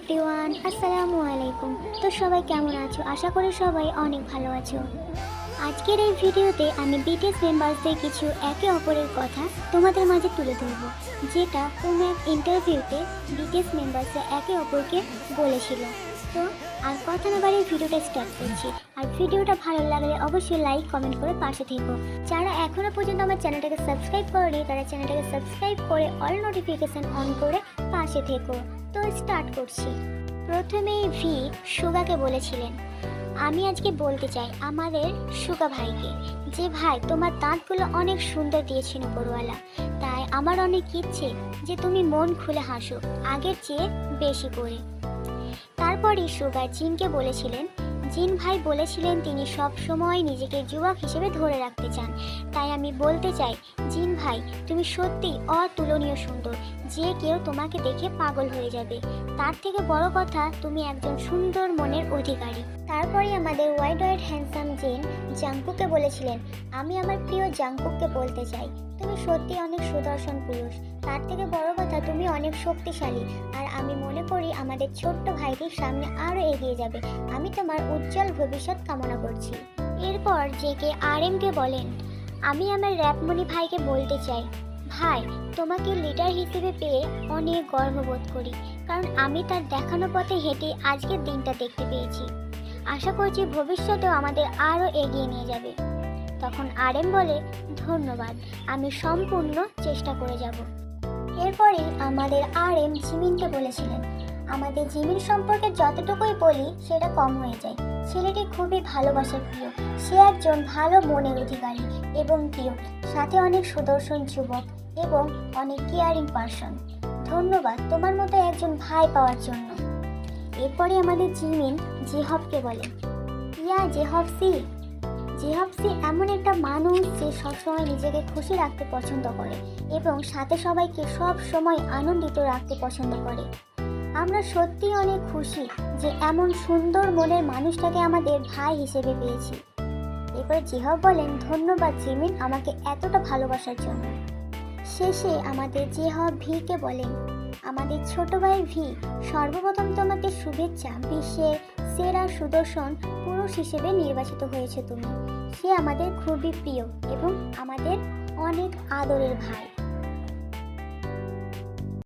Everyone, আসসালামু আলাইকুম। তো সবাই কেমন আছো? আশা করি সবাই অনেক ভালো আছো। আজকের এই ভিডিওতে আমি বিটিএস মেম্বারসদের কিছু একে অপরের কথা তোমাদের মাঝে তুলে ধরবো, যেটা কোনো এক ইন্টারভিউতে বিটিএস মেম্বারসরা একে অপরকে বলেছিল। তো আর কথা না বাড়িয়ে ভিডিওটা স্টার্ট করছি। আর ভিডিওটা ভালো লাগলে অবশ্যই লাইক কমেন্ট করে পাশে থেকো। যারা এখনও পর্যন্ত আমার চ্যানেলটাকে সাবস্ক্রাইব করেনি তারা চ্যানেলটাকে সাবস্ক্রাইব করে অল নোটিফিকেশান অন করে পাশে থেকো। তো স্টার্ট করছি। প্রথমেই ভি সুগাকে বলেছিলেন, আমি আজকে বলতে চাই আমাদের সুগা ভাইকে, যে ভাই তোমার দাঁতগুলো অনেক সুন্দর দিয়েছেন উপরওয়ালা, তাই আমার অনেক ইচ্ছে যে তুমি মন খুলে হাসো আগের চেয়ে বেশি করে। তারপরই সুগা জিনকে বলেছিলেন, জিন ভাই বলেছিলেন তিনি সব সময় নিজেকে যুবক হিসেবে ধরে রাখতে চান, তাই আমি বলতে চাই জিন ভাই তুমি সত্যিই অতুলনীয় সুন্দর, যে কেউ তোমাকে দেখে পাগল হয়ে যাবে। তার থেকে বড় কথা তুমি একজন সুন্দর মনের অধিকারী। তারপরে আমাদের ওয়াইড হ্যান্ডসাম জিন জাংকুককে বলেছিলেন, আমি আমার প্রিয় জাংকুককে বলতে চাই তুমি সত্যি অনেক সুদর্শন পুরুষ, তার থেকে বড় কথা তুমি অনেক শক্তিশালী, আর আমি মনে করি আমাদের ছোট্ট ভাইটির সামনে আরও এগিয়ে যাবে। আমি তোমার উজ্জ্বল ভবিষ্যৎ কামনা করছি। এরপর জেকে আরএমকে বলেন, আমি আমার র্যাপমণি ভাইকে বলতে চাই ভাই তোমাকে লিডার হিসেবে পেয়ে অনেক গর্ববোধ করি, কারণ আমি তার দেখানো পথে হেঁটে আজকের দিনটা দেখতে পেয়েছি। আশা করছি ভবিষ্যতেও আমাদের আরও এগিয়ে নিয়ে যাবে। তখন আরএম বলে, ধন্যবাদ, আমি সম্পূর্ণ চেষ্টা করে যাব। এরপরে আমাদের আরএম জিমিনকে বলেছিলেন, আমাদের জিমিন সম্পর্কে যতটুকুই বলি সেটা কম হয়ে যায়। ছেলেটি খুবই ভালোবাসার প্রিয়, সে একজন ভালো মনের অধিকারী এবং প্রিয়, সাথে অনেক সুদর্শন যুবক এবং অনেক কেয়ারিং পারসন। ধন্যবাদ তোমার মতো একজন ভাই পাওয়ার জন্য। এরপরে আমাদের জিমিন জেহবকে বলে, ইয়া জেহবসি, জেহবসি এমন একটা মানুষ যে সবসময় নিজেকে খুশি রাখতে পছন্দ করে এবং সাথে সবাইকে সব সময় আনন্দিত রাখতে পছন্দ করে। আমরা সত্যিই অনেক খুশি যে এমন সুন্দর মনের মানুষটাকে আমাদের ভাই হিসেবে পেয়েছি। এরপরে জেহব বলেন, ধন্যবাদ জিমিন আমাকে এতটা ভালোবাসার জন্য। শেষে আমাদের জেহব ভিকে বলেন, আমাদের ছোট ভাই ভি, সর্বপ্রথম তোমাকে শুভেচ্ছা। বিশ্বের সেরা সুদর্শন পুরুষ হিসেবে নির্বাচিত হয়েছে তুমি। সে আমাদের খুবই প্রিয় এবং আমাদের অনেক আদরের ভাই।